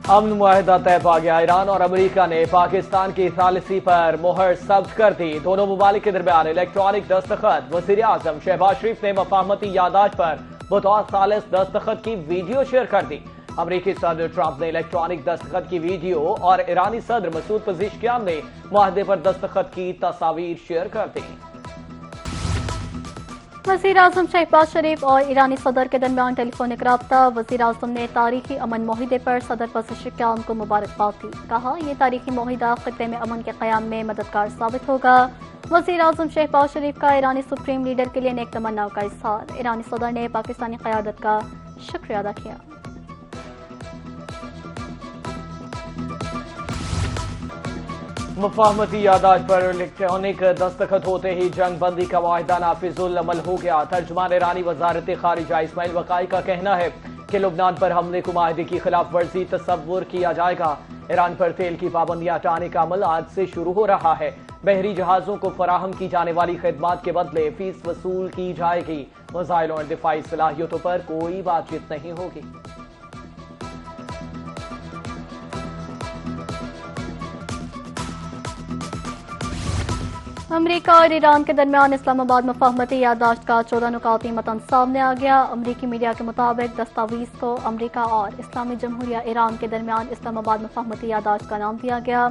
امن معاہدہ طے پا گیا۔ ایران اور امریکہ نے پاکستان کی ثالثی پر مہر ثبت کر دی۔ دونوں ممالک کے درمیان الیکٹرانک دستخط۔ وزیر اعظم شہباز شریف نے مفاہمتی یادداشت پر بطور ثالث دستخط کی ویڈیو شیئر کر دی۔ امریکی صدر ٹرمپ نے الیکٹرانک دستخط کی ویڈیو اور ایرانی صدر مسعود پزشکیان نے معاہدے پر دستخط کی تصاویر شیئر کر دی۔ وزیر اعظم شہباز شریف اور ایرانی صدر کے درمیان ٹیلی فونک رابطہ۔ وزیر اعظم نے تاریخی امن معاہدے پر صدر پزشکیان کو مبارکباد دی۔ کہا یہ تاریخی معاہدہ خطے میں امن کے قیام میں مددگار ثابت ہوگا۔ وزیر اعظم شہباز شریف کا ایرانی سپریم لیڈر کے لیے نیک تمنا کا اظہار۔ ایرانی صدر نے پاکستانی قیادت کا شکریہ ادا کیا۔ مفاہمتی یادداشت پر الیکٹرانک دستخط ہوتے ہی جنگ بندی کا معاہدہ نافذ العمل ہو گیا۔ ترجمان ایرانی وزارت خارجہ اسماعیل وقائی کا کہنا ہے کہ لبنان پر حملے کو معاہدے کی خلاف ورزی تصور کیا جائے گا۔ ایران پر تیل کی پابندیاں ہٹانے کا عمل آج سے شروع ہو رہا ہے۔ بحری جہازوں کو فراہم کی جانے والی خدمات کے بدلے فیس وصول کی جائے گی۔ میزائلوں اور دفاعی صلاحیتوں پر کوئی بات چیت نہیں ہوگی۔ امریکہ اور ایران کے درمیان اسلام آباد مفاہمتی یادداشت کا 14 نکاتی متن سامنے آ گیا۔ امریکی میڈیا کے مطابق دستاویز کو امریکہ اور اسلامی جمہوریہ ایران کے درمیان اسلام آباد مفاہمتی یادداشت کا نام دیا گیا۔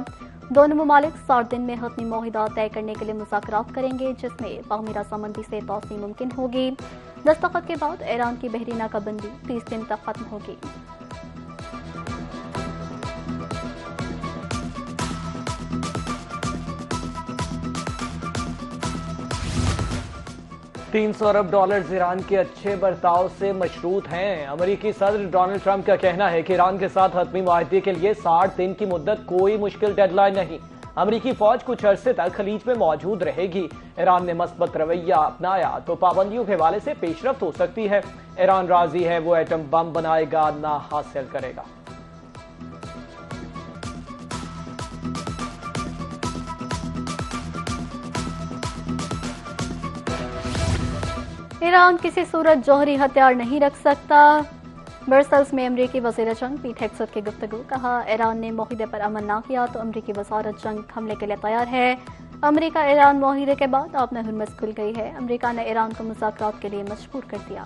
دونوں ممالک 60 دن میں حتمی معاہدہ طے کرنے کے لیے مذاکرات کریں گے، جس میں باہمی رضامندی سے توسیع ممکن ہوگی۔ دستخط کے بعد ایران کی بحری ناکہ بندی 30 دن تک ختم ہوگی۔ 300 ارب ڈالرز ایران کے اچھے برتاؤ سے مشروط ہیں۔ امریکی صدر ڈونلڈ ٹرمپ کا کہنا ہے کہ ایران کے ساتھ حتمی معاہدے کے لیے 60 دن کی مدت کوئی مشکل ڈیڈ لائن نہیں۔ امریکی فوج کچھ عرصے تک خلیج میں موجود رہے گی۔ ایران نے مثبت رویہ اپنایا تو پابندیوں کے حوالے سے پیش رفت ہو سکتی ہے۔ ایران راضی ہے وہ ایٹم بم بنائے گا نہ حاصل کرے گا۔ ایران کسی صورت جوہری ہتھیار نہیں رکھ سکتا۔ برسلز میں امریکی وزیر جنگ پیٹ ہیگسٹ کی گفتگو۔ کہا ایران نے معاہدے پر عمل نہ کیا تو امریکی وزارت جنگ حملے کے لیے تیار ہے۔ امریکہ ایران معاہدے کے بعد آبِ ہرمز کھل گئی ہے۔ امریکہ نے ایران کو مذاکرات کے لیے مجبور کر دیا۔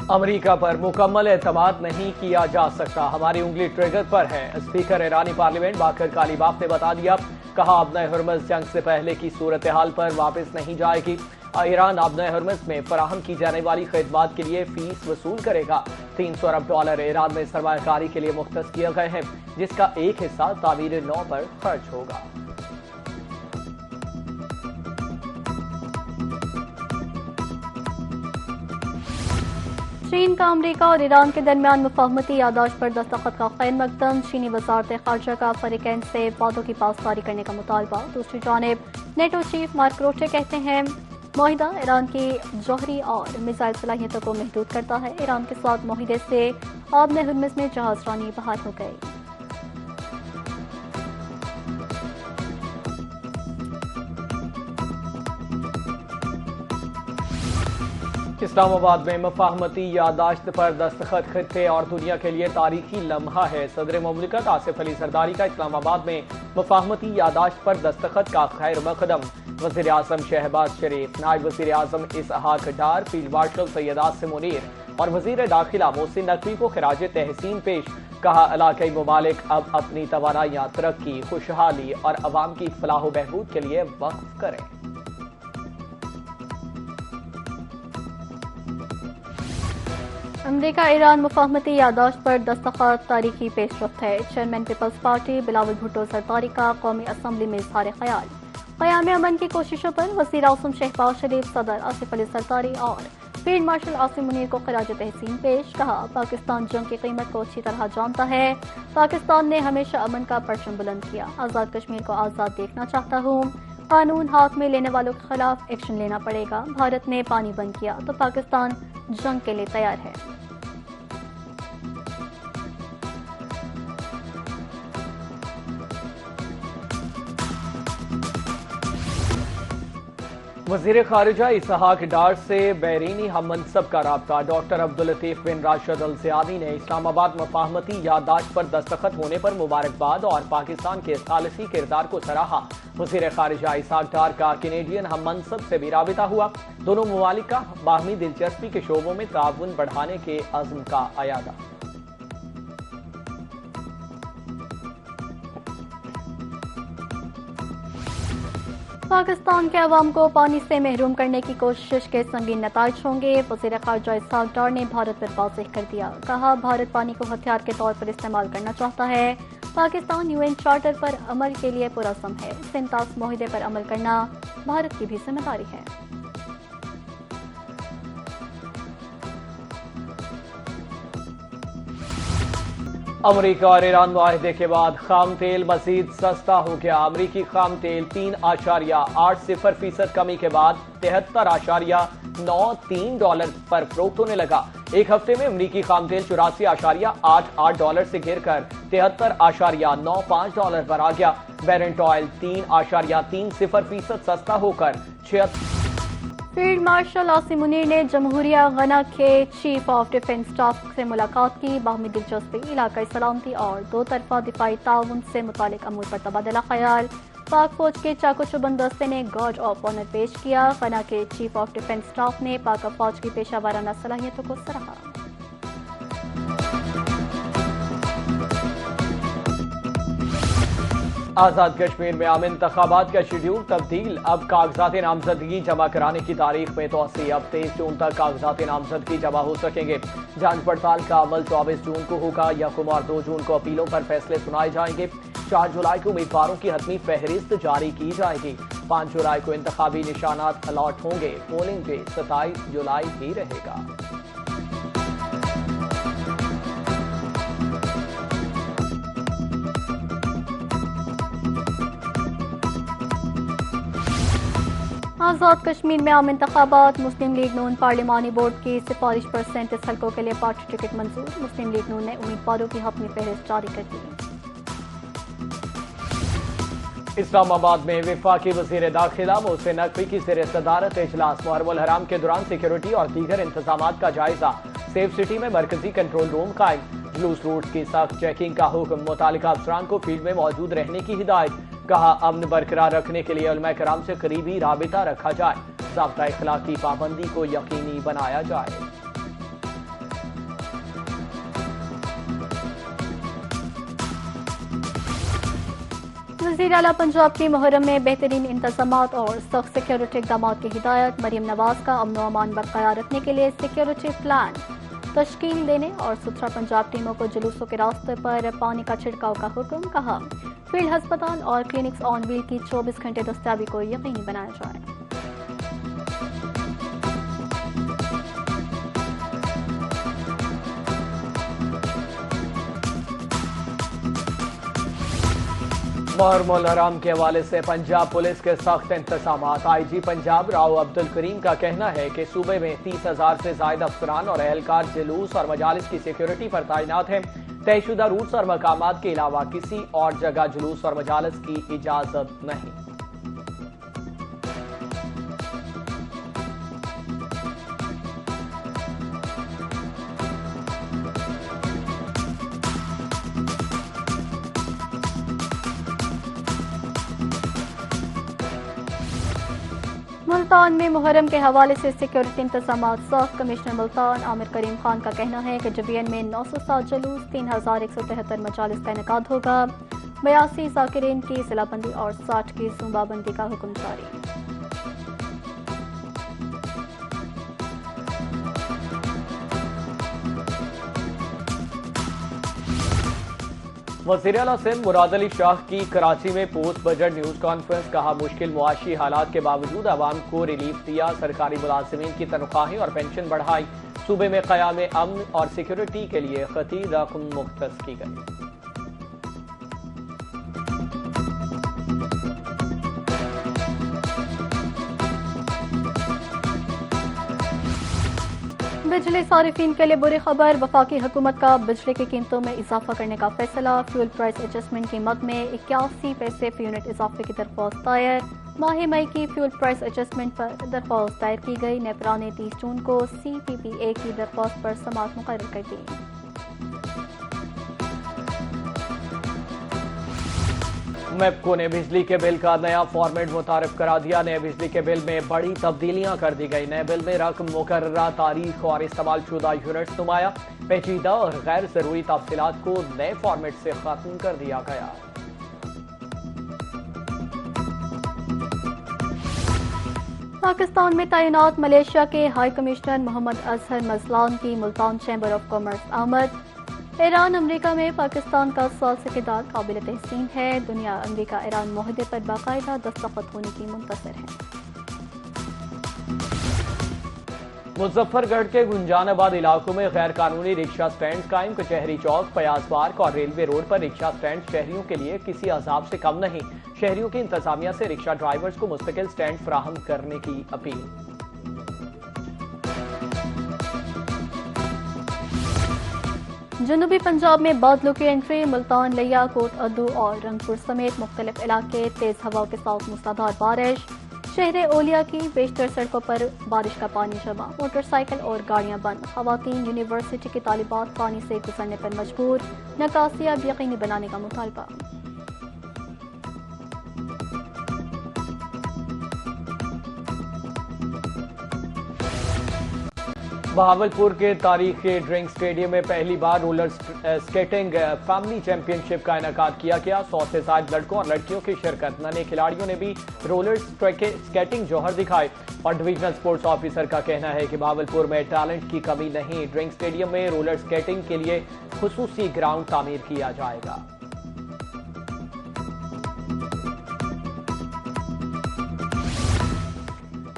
امریکہ پر مکمل اعتماد نہیں کیا جا سکتا، ہماری انگلی ٹریگر پر ہے، اسپیکر ایرانی پارلیمنٹ باقر کالیباف نے بتا دیا۔ کہا آبِ ہرمز جنگ سے پہلے کی صورتحال پر واپس نہیں جائے گی۔ ایران آبِ ہرمز میں فراہم کی جانے والی خدمات کے لیے فیس وصول کرے گا۔ 300 ارب ڈالر ایران میں سرمایہ کاری کے لیے مختص کیے گئے ہیں، جس کا ایک حصہ تعمیر نو پر خرچ ہوگا۔ چین کا امریکہ اور ایران کے درمیان مفاہمتی یادداشت پر دستخط کا خیر مقدم۔ چینی وزارت خارجہ کا فریقین سے وعدوں کی پاسداری کرنے کا مطالبہ۔ دوسری جانب نیٹو چیف مارک روٹے کہتے ہیں معاہدہ ایران کی جوہری اور میزائل صلاحیتوں کو محدود کرتا ہے۔ ایران کے ساتھ معاہدے سے آبِ ہرمز میں جہاز رانی بحال ہو گئی۔ اسلام آباد میں مفاہمتی یادداشت پر دستخط خطے اور دنیا کے لیے تاریخی لمحہ ہے۔ صدر مملکت آصف علی زرداری کا اسلام آباد میں مفاہمتی یادداشت پر دستخط کا خیر مقدم۔ وزیر اعظم شہباز شریف، نائب وزیر اعظم اسحاق ڈار، فیلڈ مارشل سید عاصم منیر اور وزیر داخلہ محسن نقوی کو خراج تحسین پیش۔ کہا علاقائی ممالک اب اپنی توانائیاں ترقی، خوشحالی اور عوام کی فلاح و بہبود کے لیے وقف کریں۔ امریکہ ایران مفاہمتی یادداشت پر دستخط تاریخی پیش رفت ہے۔ چیئرمین پیپلز پارٹی بلاول بھٹو زرداری کا قومی اسمبلی میں اظہار خیال۔ قیام امن کی کوششوں پر وزیر اعظم شہباز شریف، صدر آصف علی زرداری اور فیلڈ مارشل عاصم منیر کو خراج تحسین پیش۔ کہا پاکستان جنگ کی قیمت کو اچھی طرح جانتا ہے۔ پاکستان نے ہمیشہ امن کا پرچم بلند کیا۔ آزاد کشمیر کو آزاد دیکھنا چاہتا ہوں۔ قانون ہاتھ میں لینے والوں کے خلاف ایکشن لینا پڑے گا۔ بھارت نے پانی بند کیا تو پاکستان جنگ کے لیے تیار ہے۔ वज़ीर ख़ारिजा इसहाक डार से बैरूनी हम मनसब का राब्ता। डॉक्टर अब्दुल-लतीफ बिन राशिद अल ज़ियादी ने इस्लामाबाद मफाहमती याददाश्त पर दस्तखत होने पर मुबारकबाद और पाकिस्तान के सालिसी किरदार को सराहा। वज़ीर ख़ारिजा इसहाक डार का कैनेडियन हम मनसब से भी राबिता हुआ। दोनों ममालिक का बाहमी दिलचस्पी के शोबों में ताउन बढ़ाने के अज़्म का अयादा। पाकिस्तान के अवाम को पानी से महरूम करने की कोशिश के संगीन नताइज होंगे। वज़ीर ख़ारिजा इसहाक डार ने भारत पर वाज़ेह कर दिया। कहा, भारत पानी को हथियार के तौर पर इस्तेमाल करना चाहता है। पाकिस्तान यूएन चार्टर पर अमल के लिए पुरअज़्म है। सिंतास मुआहदे पर अमल करना भारत की भी जिम्मेदारी है। अमरीका और ईरान मुआहदे के बाद खाम तेल मजीद सस्ता हो गया। अमरीकी खाम तेल 3.80% कमी के बाद $73.93 पर फरोख्त होने लगा। एक हफ्ते में अमरीकी खाम तेल $84.88 से गिर कर $73.95 पर आ गया। बैरेंट ऑयल 3.30% सस्ता होकर 76। फील्ड मार्शल आसिम मुनीर ने जमहूरिया गना के चीफ ऑफ डिफेंस स्टाफ से मुलाकात की। बाहमी दिलचस्पी, इलाकाई सलामती और दो तरफा दिफाई ताउन से मुतालिक अमूर पर तबादला ख्याल। पाक फौज के चाको चुबंद दस्ते ने गार्ड ऑफ ऑनर पेश किया। गना के चीफ ऑफ डिफेंस स्टाफ ने पाक फौज की पेशा वाराना सलाहियतों को सराहा। आज़ाद कश्मीर में आम इंतखाबात का शेड्यूल तब्दील। अब कागजात नामजदगी जमा कराने की तारीख में तोसी। अब 23 जून तक कागजात नामजदगी जमा हो सकेंगे। जांच पड़ताल का अमल 24 जून को होगा। यकम और 2 जून को अपीलों पर फैसले सुनाए जाएंगे। 4 जुलाई को उम्मीदवारों की हतमी फहरिस्त जारी की जाएगी। 5 जुलाई को इंतखाबी निशानात अलॉट होंगे। पोलिंग डे 27 जुलाई ही रहेगा। आज़ाद कश्मीर में आम इंतखाबात। मुस्लिम लीग नून पार्लिमानी बोर्ड की सिफारिश पर 37 हल्कों के लिए पार्टी टिकट मंजूर। मुस्लिम लीग नून ने उम्मीदवारों की हतमी फहरिस्त जारी कर दी। इस्लामाबाद में वफाकी वज़ीर दाखिला मोहसिन नकवी की ज़ेर सदारत इजलास। मुहर्रमुल हराम के दौरान सिक्योरिटी और दीगर इंतजामात का जायजा। सेफ सिटी में मरकजी कंट्रोल रूम कायम। जुलूस रूट की सख्त चेकिंग का हुक्म। मुतालिका अफसरान को फील्ड में मौजूद रहने की हिदायत। कहा, अमन बरकरार रखने के लिए उलमा कराम से करीबी राबिता रखा जाए। ज़ाब्ता इखलाक की पाबंदी को यकीनी बनाया जाए। वज़ीर आला पंजाब की मुहर्रम में बेहतरीन इंतजामात और सख्त सिक्योरिटी इक़दाम की हिदायत। मरियम नवाज का अमन व अमान बरकरार रखने के लिए सिक्योरिटी प्लान तश्कील देने और सुथरा पंजाब टीमों को जुलूसों के रास्ते पर पानी का छिड़काव का हुक्म। कहा, फील्ड अस्पताल और क्लिनिक्स ऑन व्हील की 24 घंटे दस्तयाबी को यकीनी बनाया जाए। मुहर्रमुल हराम के हवाले से पंजाब पुलिस के सख्त इंतजामात। आईजी पंजाब राव अब्दुल करीम का कहना है कि सूबे में 30,000 से ज्यादा अफसरान और एहलकार जुलूस और मजालिस की सिक्योरिटी पर तैनात हैं। तयशुदा रूट्स और मकामात के अलावा किसी और जगह जुलूस और मजालिस की इजाजत नहीं। मुल्तान में मुहर्रम के हवाले से सिक्योरिटी इंतजामात सख्त। कमिश्नर मुल्तान आमिर करीम खान का कहना है कि जबीएन में 907 जुलूस, 3173 मजालिस का इनेकाद होगा। 82 ज़ाकिरीन की जिलाबंदी और 60 की सूबाबंदी का हुक्म जारी। वज़ीर आला सिंध मुराद अली शाह की कराची में पोस्ट बजट न्यूज कॉन्फ्रेंस। कहा, मुश्किल मुआशी हालात के बावजूद अवाम को रिलीफ दिया। सरकारी मुलाजिमीन की तनख्वाहें और पेंशन बढ़ाई। सूबे में क़याम अमन और सिक्योरिटी के लिए ख़ती रकम मुख्तस की गई। बिजली सारिफिन के लिए बुरी खबर, वफाकी हुकूमत का बिजली की कीमतों में इजाफा करने का फैसला। फ्यूल प्राइस एडजस्टमेंट कीमत में 81 पैसे फी यूनिट इजाफे की दरख्वास्त दायर। माह मई की फ्यूल प्राइस एडजस्टमेंट पर दरख्वास्त दायर की गई। नेपरा ने 30 जून को CPPA की दरख्वास्त पर समाअत मुकर्रर कर दी। मेपको ने बिजली के बिल का नया फॉर्मेट मुतारिफ करा दिया। नए बिजली के बिल में बड़ी तब्दीलियां कर दी गई। नए बिल में रकम, मुकर्ररा तारीख और इस्तेमाल शुदा यूनिट्स नुमाया। पेचीदा और गैर जरूरी तफसीलात को नए फॉर्मेट से खत्म कर दिया गया। पाकिस्तान में तैनात मलेशिया के हाई कमिश्नर मोहम्मद अजहर मजलान की मुल्तान चैम्बर ऑफ कॉमर्स आमद। ईरान अमेरिका में पाकिस्तान का साल से किरदार काबिल तहसीन है। दुनिया अमेरिका ईरान मुआहदे पर बाकायदा दस्तखत होने की मुंतज़िर है। मुजफ्फरगढ़ के गुंजानाबाद इलाकों में गैर कानूनी रिक्शा स्टैंड कायम। कचहरी चौक, फयाज पार्क और रेलवे रोड पर रिक्शा स्टैंड शहरियों के लिए किसी अजाब से कम नहीं। शहरियों की इंतजामिया से रिक्शा ड्राइवर्स को मुस्तकिल स्टैंड फराहम करने की अपील। जनूबी पंजाब में बादलों की एंट्री। मुल्तान, लिया, कोट अद्दू और रंगपुर समेत मुख्तलिफ इलाके तेज हवा के साथ मूसलाधार बारिश। शहर ओलिया की बेशतर सड़कों पर बारिश का पानी जमा। मोटरसाइकिल और गाड़ियां बंद। खवातीन यूनिवर्सिटी की तालिबात पानी से गुजरने पर मजबूर। निकासी अब यकीनी बनाने का मुतालबा। बहावलपुर के तारीखी ड्रिंक स्टेडियम में पहली बार रोलर स्केटिंग फैमिली चैंपियनशिप का इनेकाद किया गया। 100 से ज्यादा लड़कों और लड़कियों की शिरकत। नन्हे खिलाड़ियों ने भी रोलर स्केटिंग जौहर दिखाए। और डिविजनल स्पोर्ट्स ऑफिसर का कहना है कि बहावलपुर में टैलेंट की कमी नहीं। ड्रिंक स्टेडियम में रोलर स्केटिंग के लिए खुसूसी ग्राउंड तामीर किया जाएगा।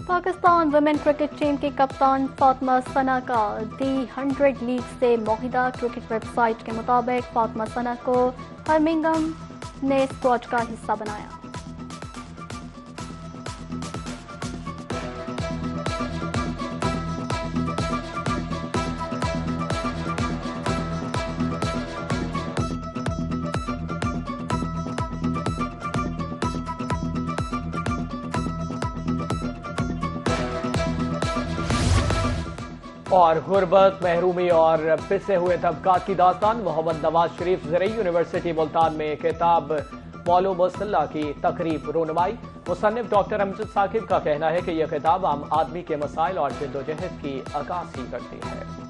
पाकिस्तान वुमेन क्रिकेट टीम की कप्तान फातिमा सना का दी 100 लीग से मुआहिदा। क्रिकेट वेबसाइट के मुताबिक फातिमा सना को बर्मिंघम ने स्क्वाड का हिस्सा बनाया। और गुर्बत, महरूमी और पिसे हुए तबकात की दास्तान। मोहम्मद नवाज शरीफ ज़रई यूनिवर्सिटी मुल्तान में किताब मौलू मुसल्ला की तकरीब रोनुमाई। मुसन्निफ डॉक्टर अमजद साकिब का कहना है कि यह किताब आम आदमी के मसाइल और जद्दोजहद की अक्कासी करती है।